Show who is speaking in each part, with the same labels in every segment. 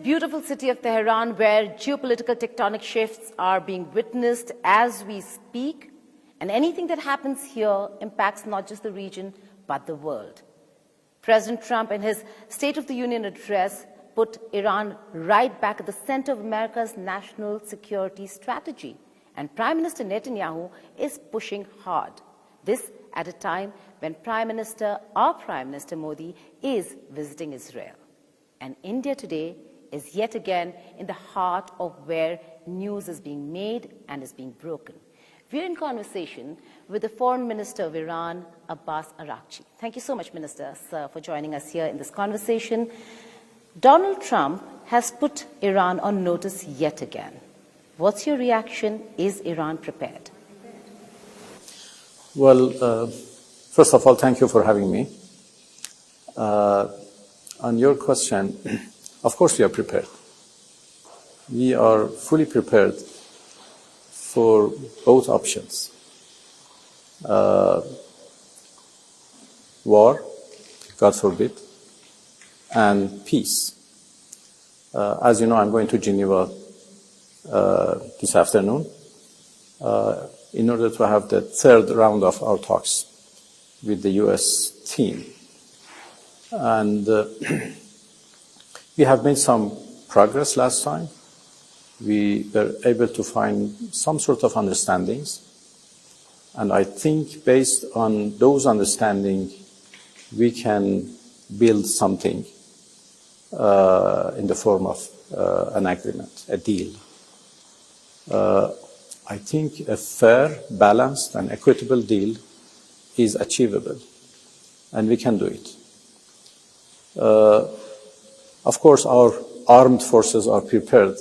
Speaker 1: beautiful city of Tehran, where geopolitical tectonic shifts are being witnessed as we speak. And anything that happens here impacts not just the region, but the world. President Trump, in his State of the Union address, put Iran right back at the center of America's national security strategy. And Prime Minister Netanyahu is pushing hard. This at a time when our Prime Minister Modi is visiting Israel. And India today is yet again in the heart of where news is being made and is being broken. We're in conversation with the Foreign Minister of Iran, Abbas Araghchi. Thank you so much, Minister, sir, for joining us here in this conversation. Donald Trump has put Iran on notice yet again. What's your reaction? Is Iran prepared?
Speaker 2: Well, first of all, thank you for having me. On your question, of course we are prepared. We are fully prepared for both options. War, God forbid, and peace. As you know, I'm going to Geneva this afternoon in order to have the third round of our talks with the U.S. team. And we have made some progress last time. We were able to find some sort of understandings. And I think based on those understandings, we can build something in the form of an agreement, a deal. I think a fair, balanced, and equitable deal is achievable, and we can do it. Of course, our armed forces are prepared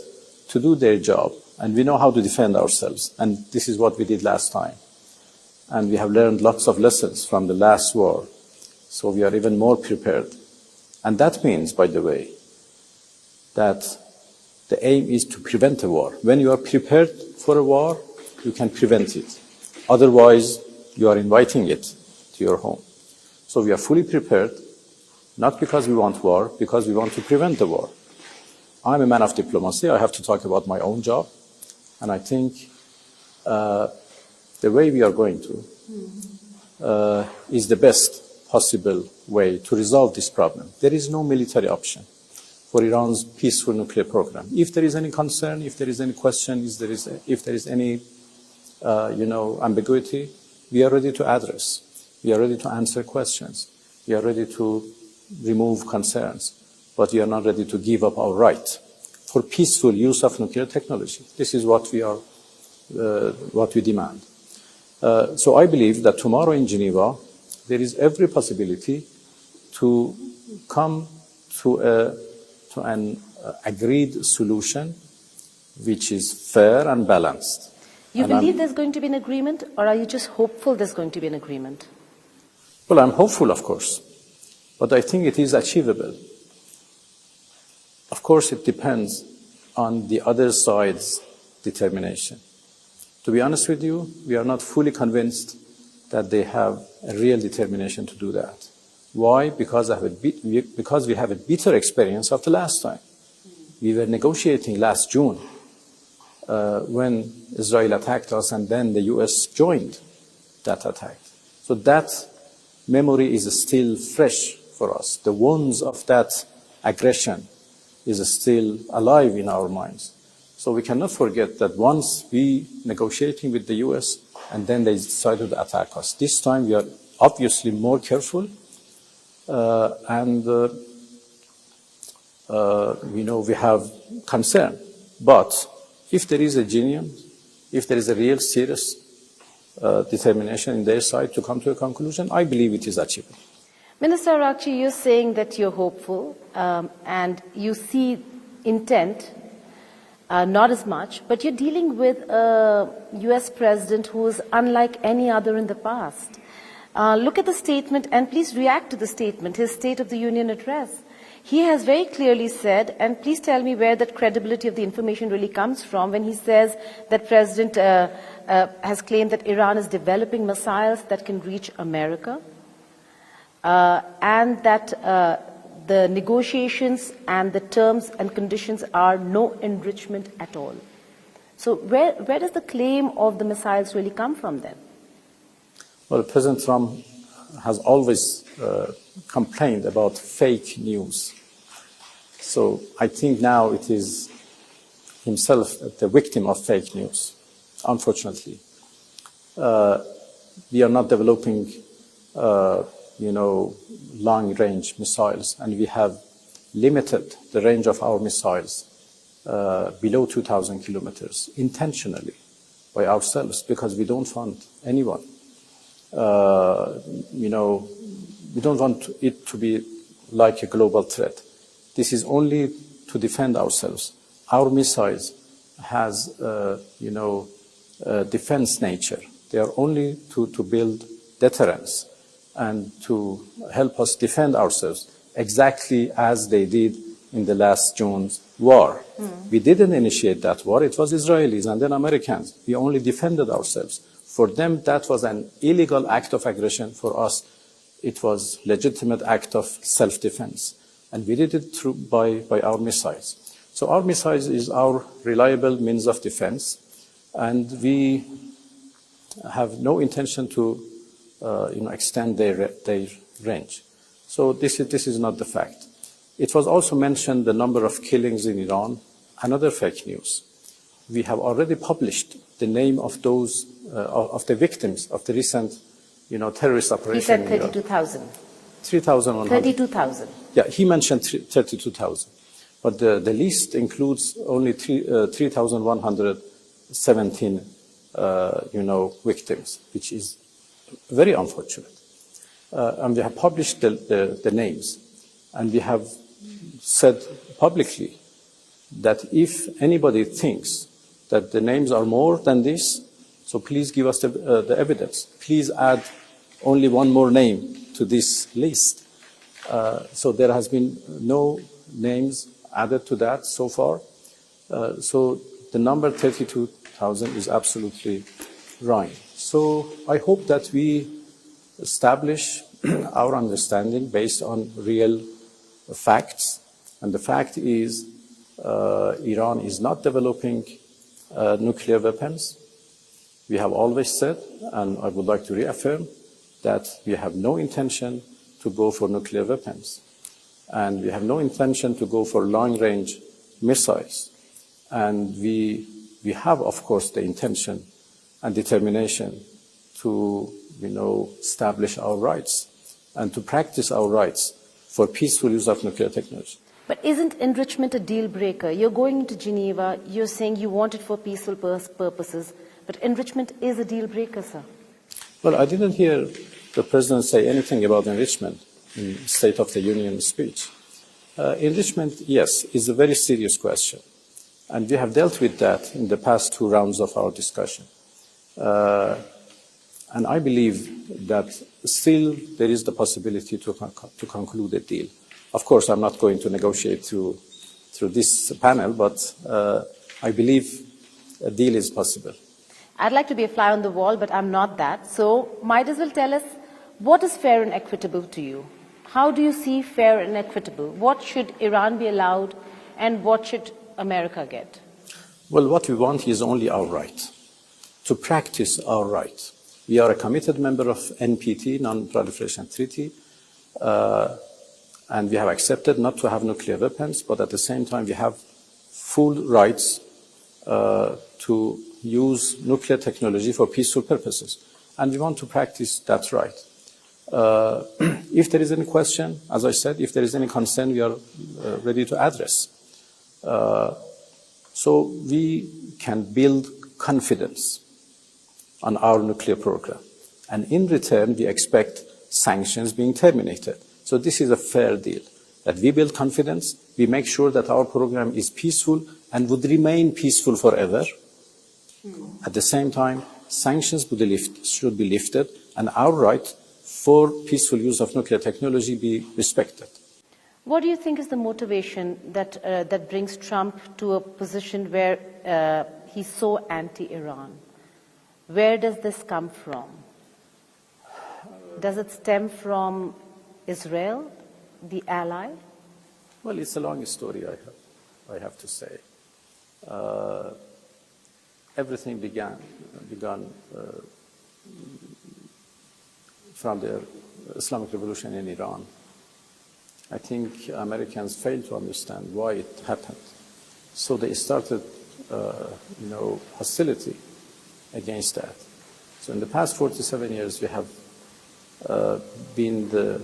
Speaker 2: to do their job, and we know how to defend ourselves, and this is what we did last time. And we have learned lots of lessons from the last war, so we are even more prepared. And that means, by the way, that the aim is to prevent a war. When you are prepared for a war, you can prevent it. Otherwise, you are inviting it to your home. So we are fully prepared, not because we want war, because we want to prevent the war. I'm a man of diplomacy. I have to talk about my own job. And I think the way we are going to is the best possible way to resolve this problem. There is no military option for Iran's peaceful nuclear program. If there is any concern, if there is any question, if there is any ambiguity, we are ready to address. We are ready to answer questions. We are ready to remove concerns. But we are not ready to give up our right for peaceful use of nuclear technology. This is what we demand. So I believe that tomorrow in Geneva, there is every possibility to come to an agreed solution which is fair and balanced.
Speaker 1: You believe there's going to be an agreement, or are you just hopeful there's going to be an agreement?
Speaker 2: Well, I'm hopeful, of course, but I think it is achievable. Of course, it depends on the other side's determination. To be honest with you, we are not fully convinced that they have a real determination to do that. Why? Because we have a bitter experience of the last time. We were negotiating last June when Israel attacked us, and then the US joined that attack. So that memory is still fresh for us. The wounds of that aggression is still alive in our minds. So we cannot forget that once we negotiating with the US, and then they decided to attack us. This time we are obviously more careful, and we have concern. But if there is a genuine, if there is a real serious determination in their side to come to a conclusion, I believe it is achievable.
Speaker 1: Minister Araghchi, you're saying that you're hopeful and you see intent, not as much, but you're dealing with a US president who is unlike any other in the past. Look at the statement and please react to the statement, his State of the Union address. He has very clearly said, and please tell me where that credibility of the information really comes from, when he says that President has claimed that Iran is developing missiles that can reach America, and that the negotiations and the terms and conditions are no enrichment at all. So where does the claim of the missiles really come from then?
Speaker 2: Well, President Trump has always complained about fake news. So I think now it is himself the victim of fake news, unfortunately. We are not developing, long-range missiles, and we have limited the range of our missiles below 2,000 kilometers intentionally by ourselves because we don't want anyone. We don't want it to be like a global threat. This is only to defend ourselves. Our missiles has, defense nature. They are only to build deterrence and to help us defend ourselves, exactly as they did in the last June's war. We didn't initiate that war. It was Israelis and then Americans. We only defended ourselves. For them, that was an illegal act of aggression. For us, it was a legitimate act of self-defense. And we did it by our missiles. So our missiles is our reliable means of defense, and we have no intention to extend their range. So this is not the fact. It was also mentioned the number of killings in Iran, another fake news. We have already published the name of those of the victims of the recent terrorist operation.
Speaker 1: He said 32,000.
Speaker 2: 3,100.
Speaker 1: 32,000.
Speaker 2: Yeah, he mentioned 32,000. But the list includes only 3,117 victims, which is very unfortunate. And we have published the names, and we have said publicly that if anybody thinks that the names are more than this, so please give us the evidence. Please add only one more name to this list. So there has been no names added to that so far. So the number 32,000 is absolutely wrong. So I hope that we establish our understanding based on real facts. And the fact is Iran is not developing nuclear weapons. We have always said, and I would like to reaffirm, that we have no intention to go for nuclear weapons. And we have no intention to go for long-range missiles. And we have, of course, the intention and determination to, establish our rights and to practice our rights for peaceful use of nuclear technology.
Speaker 1: But isn't enrichment a deal breaker? You're going into Geneva, you're saying you want it for peaceful purposes, but enrichment is a deal breaker, sir.
Speaker 2: Well, I didn't hear the President say anything about enrichment in State of the Union speech. Enrichment, yes, is a very serious question. And we have dealt with that in the past two rounds of our discussion. And I believe that still there is the possibility to conclude a deal. Of course, I'm not going to negotiate through this panel, but I believe a deal is possible.
Speaker 1: I'd like to be a fly on the wall, but I'm not that. So might as well tell us, what is fair and equitable to you? How do you see fair and equitable? What should Iran be allowed and what should America get?
Speaker 2: Well, what we want is only our right, to practice our right. We are a committed member of NPT, Non-Proliferation Treaty, and we have accepted not to have nuclear weapons, but at the same time we have full rights to use nuclear technology for peaceful purposes. And we want to practice that right. If there is any question, as I said, if there is any concern, we are ready to address. So we can build confidence on our nuclear program. And in return, we expect sanctions being terminated. So this is a fair deal, that we build confidence, we make sure that our program is peaceful and would remain peaceful forever. At the same time, sanctions should be lifted and our right for peaceful use of nuclear technology be respected.
Speaker 1: What do you think is the motivation that brings Trump to a position where he's so anti-Iran? Where does this come from? Does it stem from Israel, the ally?
Speaker 2: Well, it's a long story, I have to say. Everything began from the Islamic Revolution in Iran. I think Americans failed to understand why it happened. So they started, hostility against that. So in the past 47 years, we have been the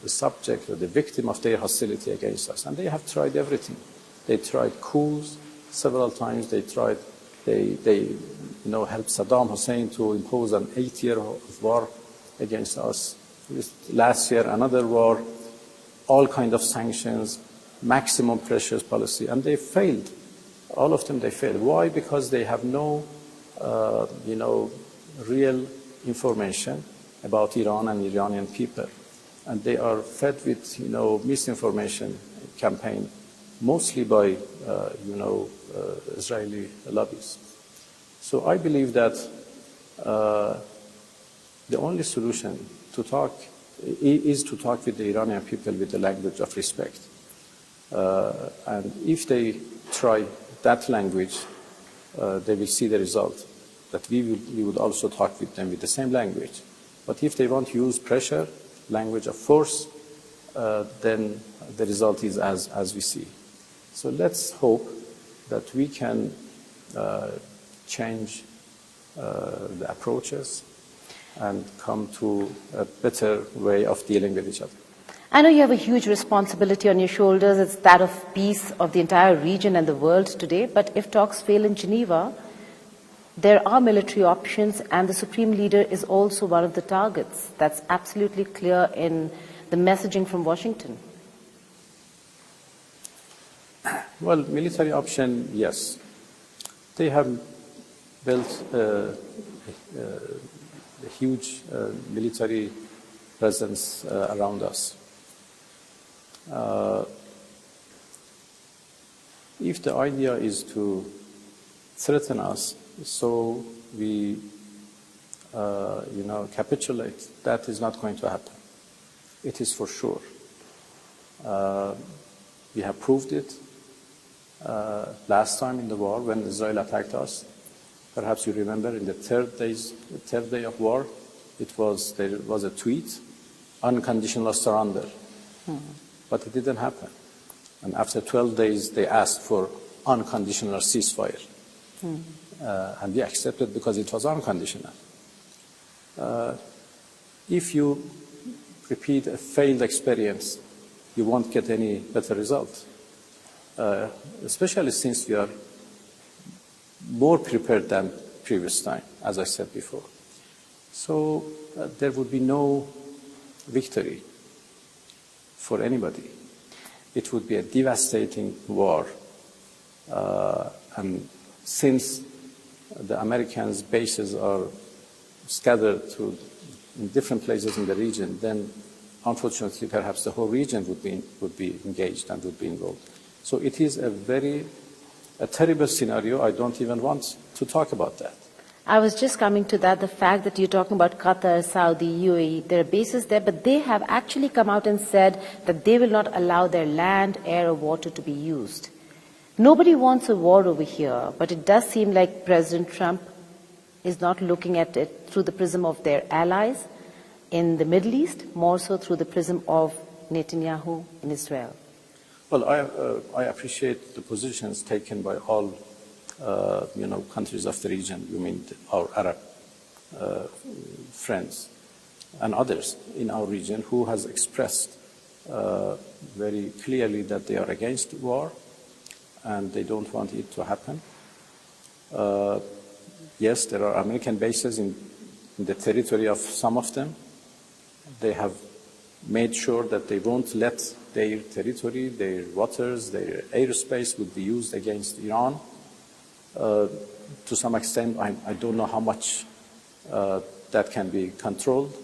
Speaker 2: subject or the victim of their hostility against us. And they have tried everything. They tried coups several times. They helped Saddam Hussein to impose an 8-year war against us. Last year, another war, all kinds of sanctions, maximum pressures policy, and they failed. All of them, they failed. Why? Because they have no, real information about Iran and Iranian people. And they are fed with, misinformation campaign, mostly by, Israeli lobbies. So I believe that the only solution is to talk with the Iranian people with the language of respect. And if they try that language, they will see the result, that we would also talk with them with the same language. But if they want to use pressure, language of force, then the result is as we see. So let's hope that we can change the approaches and come to a better way of dealing with each other.
Speaker 1: I know you have a huge responsibility on your shoulders. It's that of peace of the entire region and the world today. But if talks fail in Geneva, there are military options, and the Supreme Leader is also one of the targets. That's absolutely clear in the messaging from Washington.
Speaker 2: Well, military option, yes. They have built a huge military presence around us. If the idea is to threaten us, so we, capitulate, that is not going to happen. It is for sure. We have proved it last time in the war when Israel attacked us. Perhaps you remember in the third day of war, there was a tweet, unconditional surrender. But it didn't happen. And after 12 days, they asked for unconditional ceasefire. And we accepted because it was unconditional. If you repeat a failed experience, you won't get any better result, especially since we are more prepared than previous time, as I said before. So there would be no victory for anybody. It would be a devastating war. And since the Americans' bases are scattered in different places in the region, then unfortunately perhaps the whole region would be engaged and would be involved. So it is a terrible scenario. I don't even want to talk about that.
Speaker 1: I was just coming to that, the fact that you're talking about Qatar, Saudi, UAE, there are bases there, but they have actually come out and said that they will not allow their land, air, or water to be used. Nobody wants a war over here, but it does seem like President Trump is not looking at it through the prism of their allies in the Middle East, more so through the prism of Netanyahu in Israel.
Speaker 2: Well, I appreciate the positions taken by all countries of the region. You mean our Arab friends and others in our region who has expressed very clearly that they are against war and they don't want it to happen. Yes, there are American bases in the territory of some of them. They have made sure that they won't let their territory, their waters, their airspace would be used against Iran. To some extent, I don't know how much that can be controlled.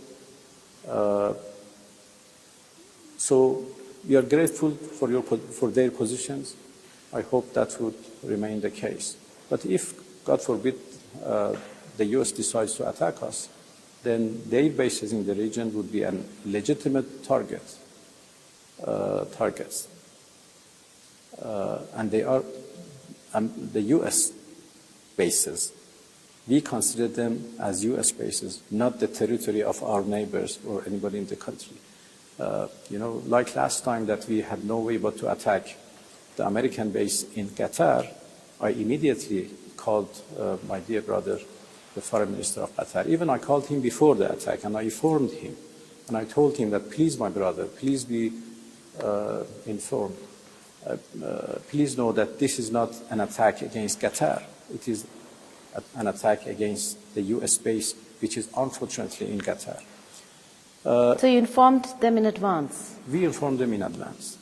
Speaker 2: So we are grateful for their positions. I hope that would remain the case. But if, God forbid, the U.S. decides to attack us, then their bases in the region would be a legitimate targets. and they are the U.S. bases. We consider them as U.S. bases, not the territory of our neighbors or anybody in the country. Like last time that we had no way but to attack the American base in Qatar, I immediately called my dear brother, the foreign minister of Qatar. Even I called him before the attack, and I informed him. And I told him that, please, my brother, please be informed. Please know that this is not an attack against Qatar. It is an attack against the U.S. base, which is unfortunately in Qatar.
Speaker 1: So you informed them in advance?
Speaker 2: We informed them in advance.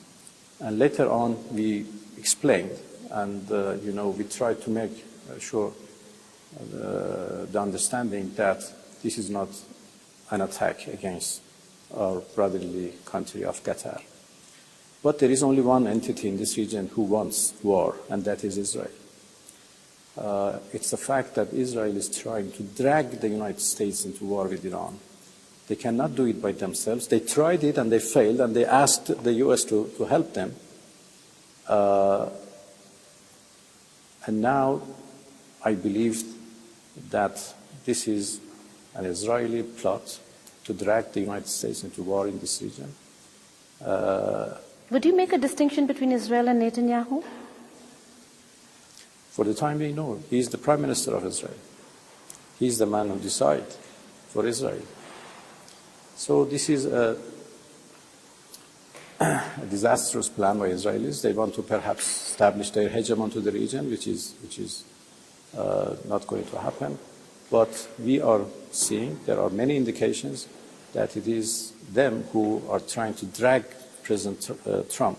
Speaker 2: And later on, we explained, and we tried to make sure the understanding that this is not an attack against our brotherly country of Qatar. But there is only one entity in this region who wants war, and that is Israel. It's the fact that Israel is trying to drag the United States into war with Iran. They cannot do it by themselves. They tried it and they failed, and they asked the U.S. to help them. And now I believe that this is an Israeli plot to drag the United States into war in this region.
Speaker 1: Would you make a distinction between Israel and Netanyahu?
Speaker 2: For the time being, no. He is the Prime Minister of Israel. He is the man who decides for Israel. So this is a disastrous plan by Israelis. They want to perhaps establish their hegemony to the region, which is not going to happen. But we are seeing, there are many indications that it is them who are trying to drag President Trump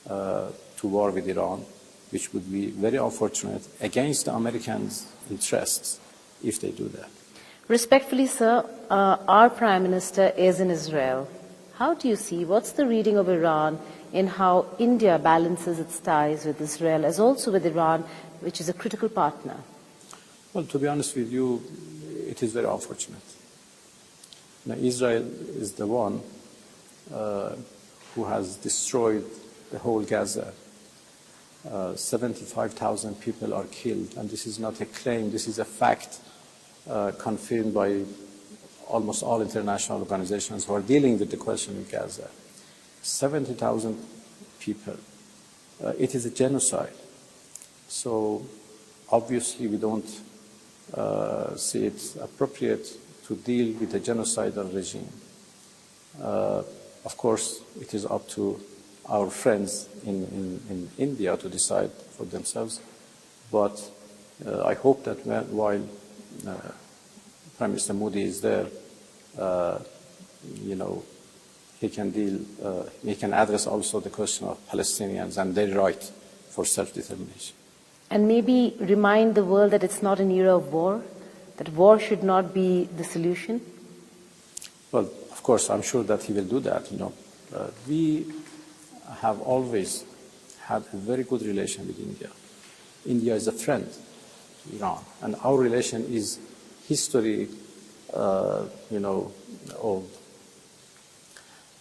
Speaker 2: to war with Iran, which would be very unfortunate against the Americans' interests if they do that.
Speaker 1: Respectfully, sir, our Prime Minister is in Israel. How do you see, what's the reading of Iran in how India balances its ties with Israel as also with Iran, which is a critical partner?
Speaker 2: Well, to be honest with you, it is very unfortunate. Now, Israel is the one who has destroyed the whole Gaza. 75,000 people are killed, and this is not a claim, this is a fact confirmed by almost all international organizations who are dealing with the question of Gaza. 70,000 people. It is a genocide. So obviously we don't see it appropriate to deal with a genocidal regime. Of course, it is up to our friends in India to decide for themselves. But I hope that while Prime Minister Modi is there, he can address also the question of Palestinians and their right for self-determination.
Speaker 1: And maybe remind the world that it's not an era of war, that war should not be the solution?
Speaker 2: Well, of course, I'm sure that he will do that. We have always had a very good relation with India. India is a friend to Iran, and our relation is history, old.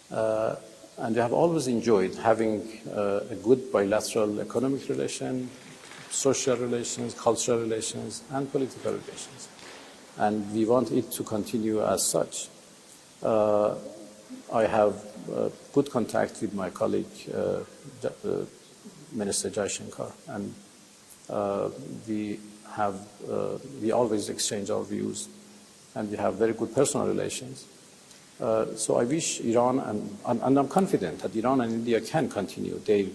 Speaker 2: And we have always enjoyed having a good bilateral economic relation, social relations, cultural relations, and political relations. And we want it to continue as such. I have good contact with my colleague, Minister Jaishankar, and we always exchange our views, and we have very good personal relations. So I wish Iran, and I'm confident that Iran and India can continue their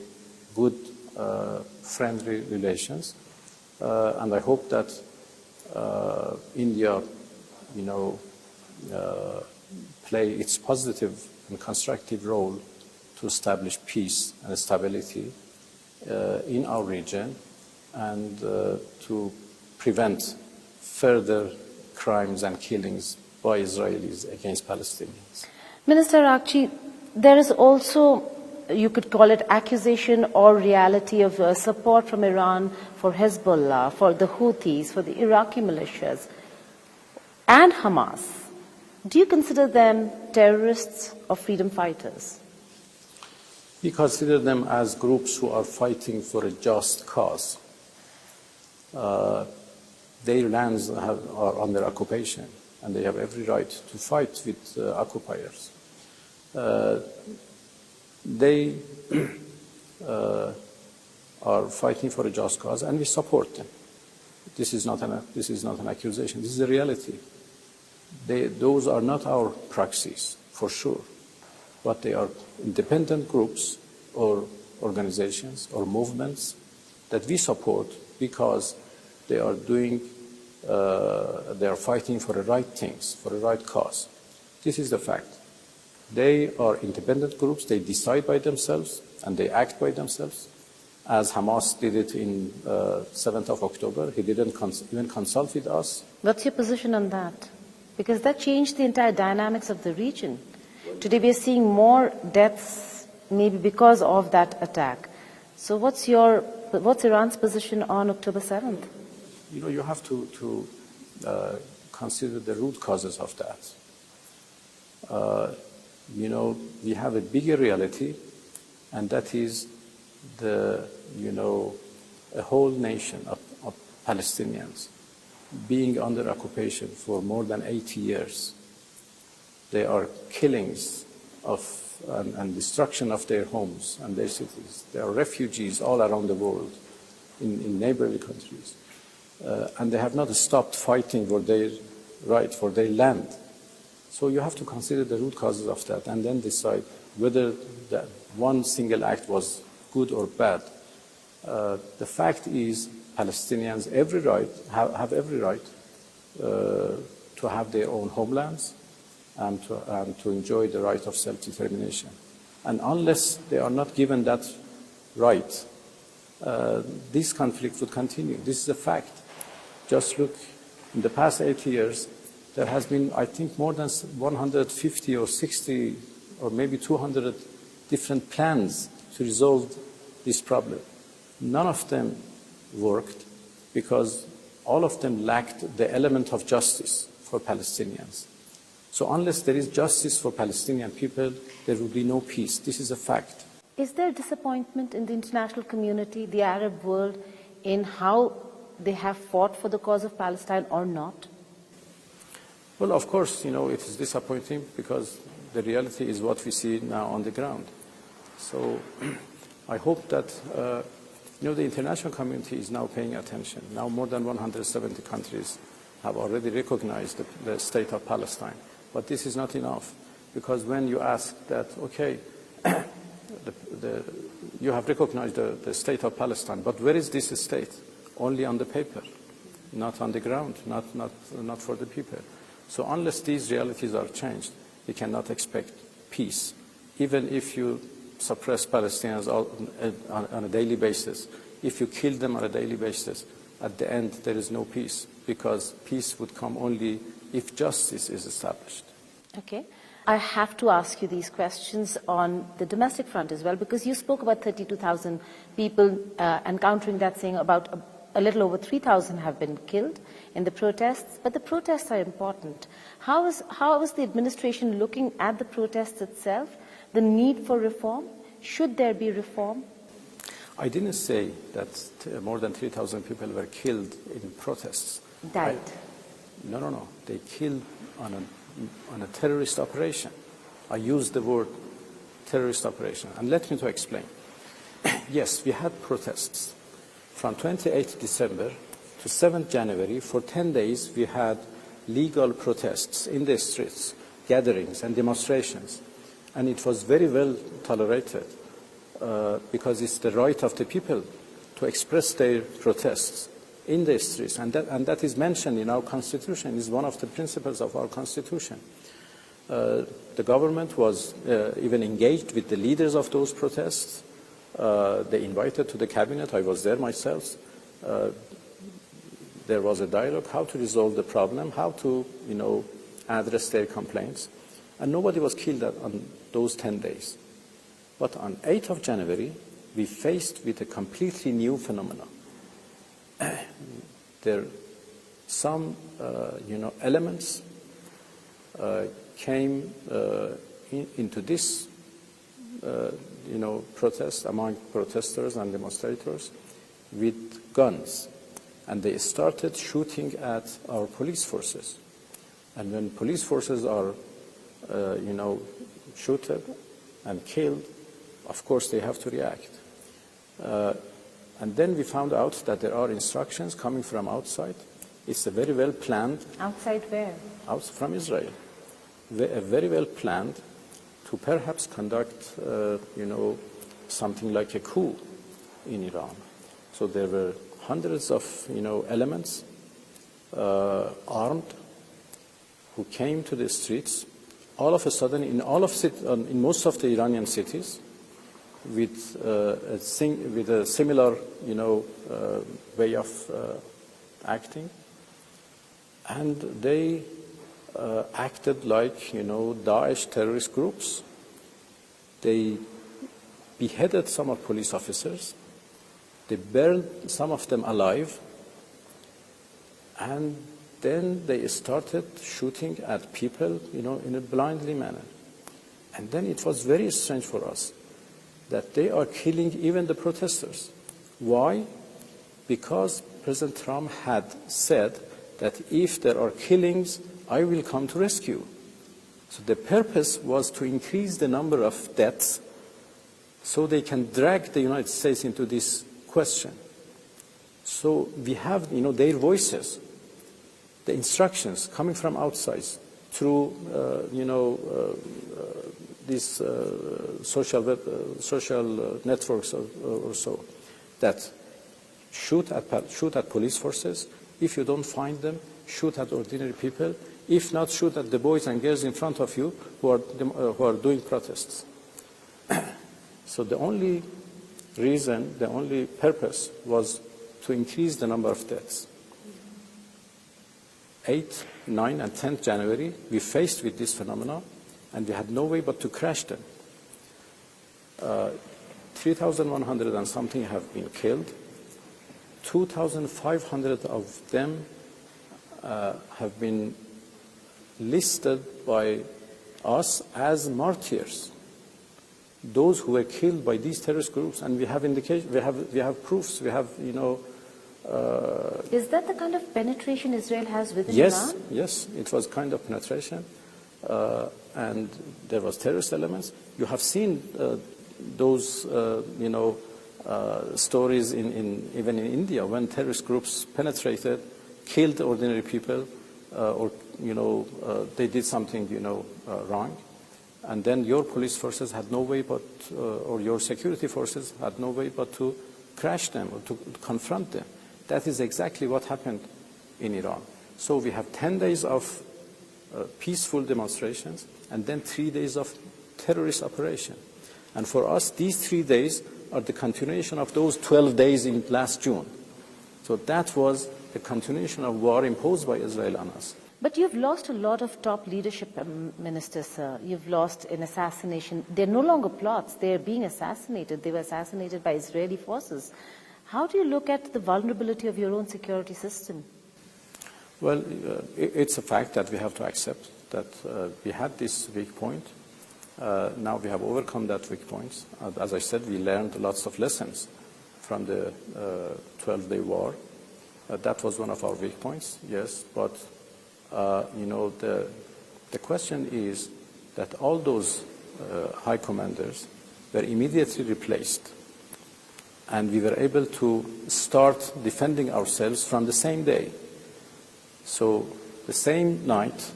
Speaker 2: good, friendly relations, and I hope that India, play its positive and constructive role to establish peace and stability in our region, and to prevent further crimes and killings by Israelis against Palestinians.
Speaker 1: Minister Arakchi, there is also, you could call it accusation or reality of support from Iran for Hezbollah, for the Houthis, for the Iraqi militias, and Hamas. Do you consider them terrorists or freedom fighters?
Speaker 2: We consider them as groups who are fighting for a just cause. Their lands are under occupation, and they have every right to fight with occupiers. They are fighting for a just cause, and we support them. This is not an accusation. This is a reality. Those are not our proxies, for sure, but they are independent groups or organizations or movements that we support because they are fighting for the right things, for the right cause. This is the fact. They are independent groups. They decide by themselves and they act by themselves, as Hamas did it in 7th of October. He didn't even consult with us.
Speaker 1: What's your position on that? Because that changed the entire dynamics of the region. Today we are seeing more deaths maybe because of that attack. So what's Iran's position on October 7th?
Speaker 2: You know, you have to consider the root causes of that. You know, we have a bigger reality, and that is a whole nation of Palestinians being under occupation for more than 80 years. There are killings and destruction of their homes and their cities. There are refugees all around the world in neighboring countries. And they have not stopped fighting for their right, for their land. So you have to consider the root causes of that and then decide whether that one single act was good or bad. The fact is, Palestinians have every right to have their own homelands and to enjoy the right of self-determination. And unless they are not given that right, this conflict would continue. This is a fact. Just look, in the past 80 years, there has been, I think, more than 150 or 60 or maybe 200 different plans to resolve this problem. None of them worked because all of them lacked the element of justice for Palestinians. So unless there is justice for Palestinian people, there will be no peace. This is a fact.
Speaker 1: Is there disappointment in the international community, the Arab world, in how they have fought for the cause of Palestine or not?
Speaker 2: Well, of course, you know, it is disappointing because the reality is what we see now on the ground. So I hope that, the international community is now paying attention. Now more than 170 countries have already recognized the state of Palestine. But this is not enough, because when you ask that, okay, you have recognized the state of Palestine, but where is this state? Only on the paper, not on the ground, not for the people. So unless these realities are changed, we cannot expect peace. Even if you suppress Palestinians on a daily basis, if you kill them on a daily basis, at the end there is no peace, because peace would come only if justice is established.
Speaker 1: Okay. I have to ask you these questions on the domestic front as well, because you spoke about 32,000 people encountering that, saying about a little over 3,000 have been killed in the protests. But the protests are important. How is the administration looking at the protests itself, the need for reform? Should there be reform?
Speaker 2: I didn't say that more than 3,000 people were killed in protests.
Speaker 1: Died.
Speaker 2: No. They killed on a terrorist operation. I used the word terrorist operation. And let me to explain. Yes, we had protests. From 28th December to 7th January, for 10 days, we had legal protests in the streets, gatherings and demonstrations. And it was very well tolerated because it's the right of the people to express their protests in the streets. And that is mentioned in our Constitution, is one of the principles of our Constitution. The government was even engaged with the leaders of those protests. They invited to the cabinet. I was there myself. There was a dialogue how to resolve the problem, how to, address their complaints. And nobody was killed on those 10 days. But on 8th of January, we faced with a completely new phenomenon. Some elements came into this protests among protesters and demonstrators with guns. And they started shooting at our police forces. And when police forces are, shooted and killed, of course they have to react. And then we found out that there are instructions coming from outside. It's a very well planned.
Speaker 1: Outside where?
Speaker 2: From Israel. Very well planned to perhaps conduct, something like a coup in Iran. So there were hundreds of, elements armed who came to the streets all of a sudden in most of the Iranian cities with a similar, way of acting, and they acted like, Daesh terrorist groups. They beheaded some of police officers. They burned some of them alive, and then they started shooting at people, in a blindly manner. And then it was very strange for us that they are killing even the protesters. Why? Because President Trump had said that if there are killings, I will come to rescue. So the purpose was to increase the number of deaths so they can drag the United States into this question. So we have, their voices, the instructions coming from outside through, these social networks or so, that shoot at police forces. If you don't find them, shoot at ordinary people. If not, shoot at the boys and girls in front of you who are doing protests. So the only reason, the only purpose was to increase the number of deaths. 8th, 9th, and 10th January, we faced with this phenomenon, and we had no way but to crash them. 3,100 and something have been killed. 2,500 of them have been listed by us as martyrs. Those who were killed by these terrorist groups, and we have indication, we have proofs, we have,
Speaker 1: Is that the kind of penetration Israel has within
Speaker 2: Iran?
Speaker 1: Iran?
Speaker 2: Yes, it was kind of penetration, and there was terrorist elements. You have seen those, stories even in India when terrorist groups penetrated, killed ordinary people, or they did something wrong, and then your police forces had no way but, or your security forces had no way but to crash them or to confront them. That is exactly what happened in Iran. So we have 10 days of peaceful demonstrations and then 3 days of terrorist operation. And for us, these 3 days are the continuation of those 12 days in last June. So that was the continuation of war imposed by Israel on us.
Speaker 1: But you've lost a lot of top leadership, ministers, sir. You've lost in assassination. They're no longer plots. They're being assassinated. They were assassinated by Israeli forces. How do you look at the vulnerability of your own security system?
Speaker 2: Well, it's a fact that we have to accept that we had this weak point. Now we have overcome that weak point. As I said, we learned lots of lessons from the 12-day war. That was one of our weak points, yes. But, the question is that all those high commanders were immediately replaced. And we were able to start defending ourselves from the same day. So the same night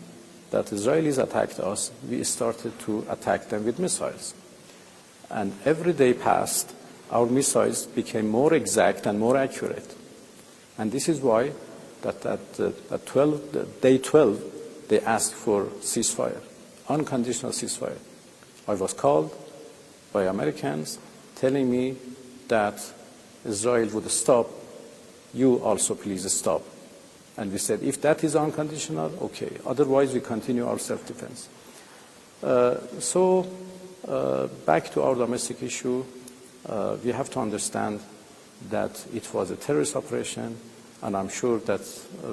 Speaker 2: that Israelis attacked us, we started to attack them with missiles. And every day passed, our missiles became more exact and more accurate. And this is why that at day 12, they asked for ceasefire, unconditional ceasefire. I was called by Americans telling me that Israel would stop, you also please stop. And we said, if that is unconditional, okay. Otherwise, we continue our self-defense. Back to our domestic issue, we have to understand that it was a terrorist operation, and I'm sure that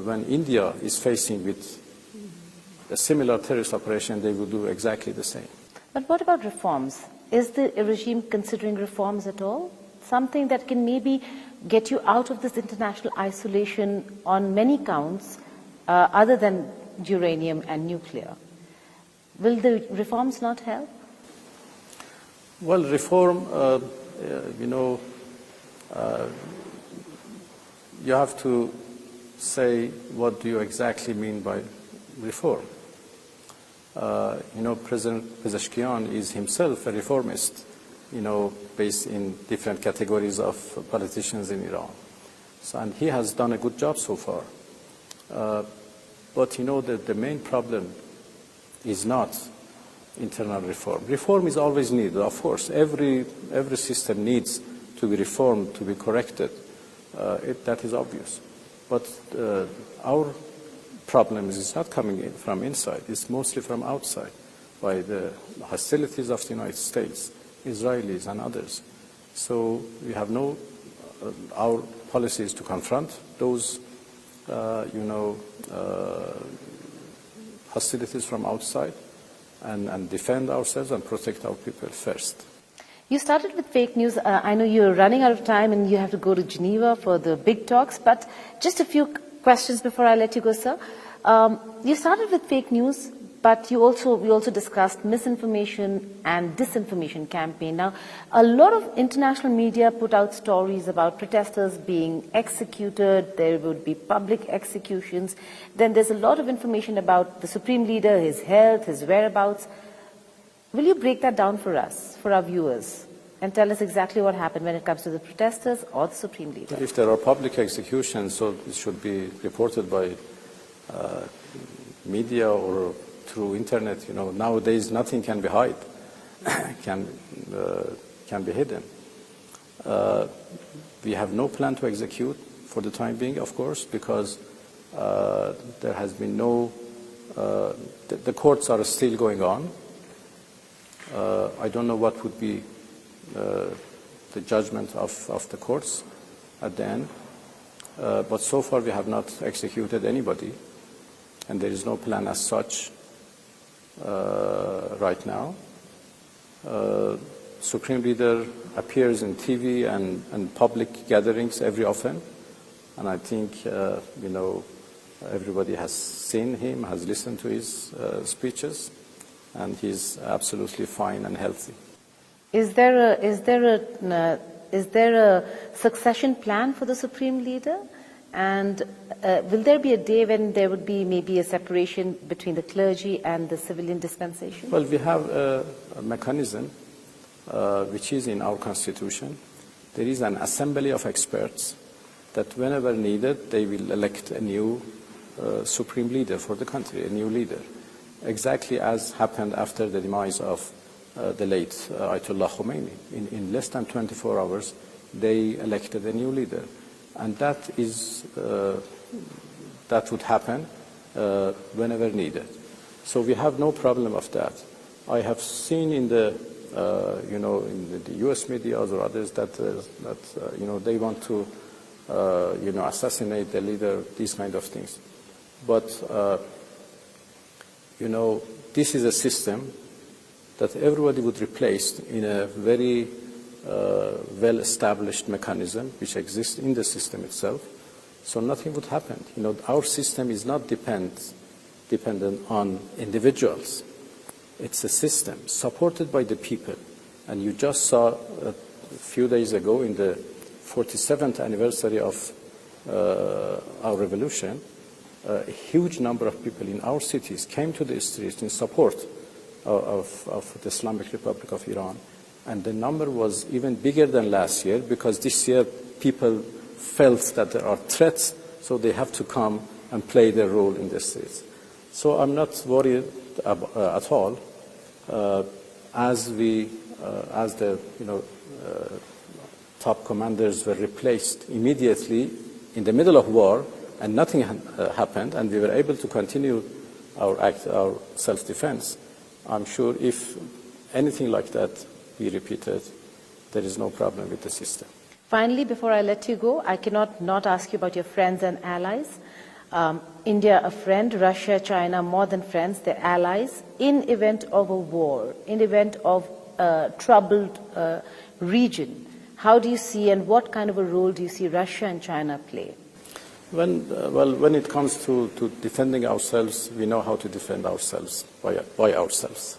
Speaker 2: when India is facing with a similar terrorist operation, they will do exactly the same.
Speaker 1: But what about reforms? is the regime considering reforms at all? Something that can maybe get you out of this international isolation on many counts, other than uranium and nuclear. Will the reforms not help?
Speaker 2: Well, reform, you have to say what do you exactly mean by reform. President Pezeshkian is himself a reformist, based in different categories of politicians in Iran. And he has done a good job so far. But the main problem is not internal reform. Reform is always needed, of course. Every system needs to be reformed, to be corrected. That is obvious. But our problem is not coming from inside. It's mostly from outside, by the hostilities of the United States, Israelis, and others. So we have our policy is to confront those, hostilities from outside and defend ourselves and protect our people first.
Speaker 1: You started with fake news. I know you're running out of time and you have to go to Geneva for the big talks, but just a few questions before I let you go, sir. You started with fake news, but we also discussed misinformation and disinformation campaign. Now, a lot of international media put out stories about protesters being executed. There would be public executions. Then there's a lot of information about the Supreme Leader, his health, his whereabouts. Will you break that down for us, for our viewers, and tell us exactly what happened when it comes to the protesters or the Supreme Leader?
Speaker 2: If there are public executions, so it should be reported by media or through internet. Nowadays nothing can be hid, can be hidden. We have no plan to execute for the time being, of course, because there has been the courts are still going on. I don't know what would be the judgment of the courts at the end, but so far we have not executed anybody, and there is no plan as such right now. Supreme Leader appears in TV and public gatherings every often, and I think everybody has seen him, has listened to his speeches, and he's absolutely fine and healthy.
Speaker 1: Is there a succession plan for the Supreme Leader? And will there be a day when there would be maybe a separation between the clergy and the civilian dispensation?
Speaker 2: Well, we have a mechanism which is in our constitution. There is an assembly of experts that whenever needed, they will elect a new Supreme Leader for the country, a new leader. Exactly as happened after the demise of the late Ayatollah Khomeini. In less than 24 hours, they elected a new leader. And that would happen whenever needed. So we have no problem of that. I have seen in the in the U.S. media or others that they want to assassinate the leader, these kind of things. But this is a system that everybody would replace in a very well-established mechanism which exists in the system itself, so nothing would happen. Our system is not dependent on individuals. It's a system supported by the people. And you just saw a few days ago in the 47th anniversary of our revolution, a huge number of people in our cities came to the streets in support of the Islamic Republic of Iran. And the number was even bigger than last year, because this year people felt that there are threats, so they have to come and play their role in the streets. So I'm not worried at all. As the top commanders were replaced immediately in the middle of war, and nothing happened, and we were able to continue our self-defense. I'm sure if anything like that be repeated, there is no problem with the system.
Speaker 1: Finally, before I let you go, I cannot not ask you about your friends and allies. India, a friend; Russia, China, more than friends, they're allies. In event of a war, in event of troubled region, how do you see and what kind of a role do you see Russia and China play?
Speaker 2: When it comes to defending ourselves, we know how to defend ourselves by ourselves.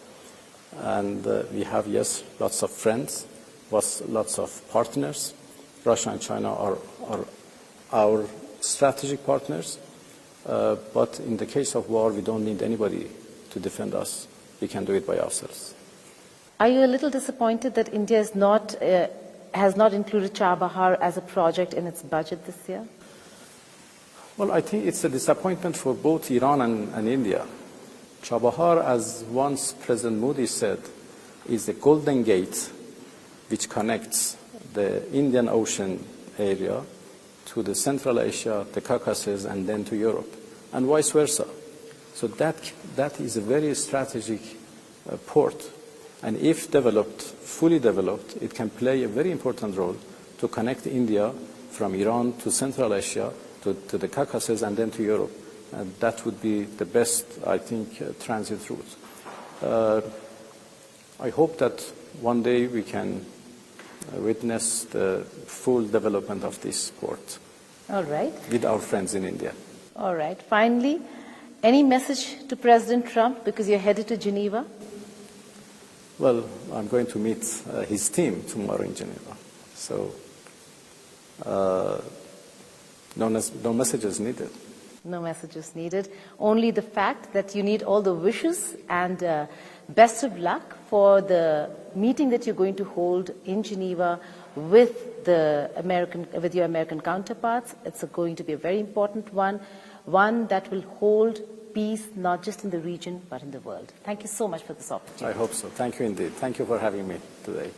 Speaker 2: And we have, yes, lots of friends, lots of partners. Russia and China are our strategic partners. But in the case of war, we don't need anybody to defend us. We can do it by ourselves.
Speaker 1: Are you a little disappointed that India has not included Chabahar as a project in its budget this year?
Speaker 2: Well, I think it's a disappointment for both Iran and India. Chabahar, as once President Modi said, is a golden gate which connects the Indian Ocean area to the Central Asia, the Caucasus, and then to Europe, and vice versa. So that is a very strategic port. And if developed, fully developed, it can play a very important role to connect India from Iran to Central Asia, to the Caucasus, and then to Europe. And that would be the best, I think, transit route. I hope that one day we can witness the full development of this port.
Speaker 1: All right.
Speaker 2: With our friends in India.
Speaker 1: All right. Finally, any message to President Trump, because you're headed to Geneva?
Speaker 2: Well, I'm going to meet his team tomorrow in Geneva. So no messages needed.
Speaker 1: No messages needed. Only the fact that you need all the wishes and best of luck for the meeting that you're going to hold in Geneva with your American counterparts. It's going to be a very important one that will hold peace not just in the region but in the world. Thank you so much for this opportunity.
Speaker 2: I hope so. Thank you indeed. Thank you for having me today.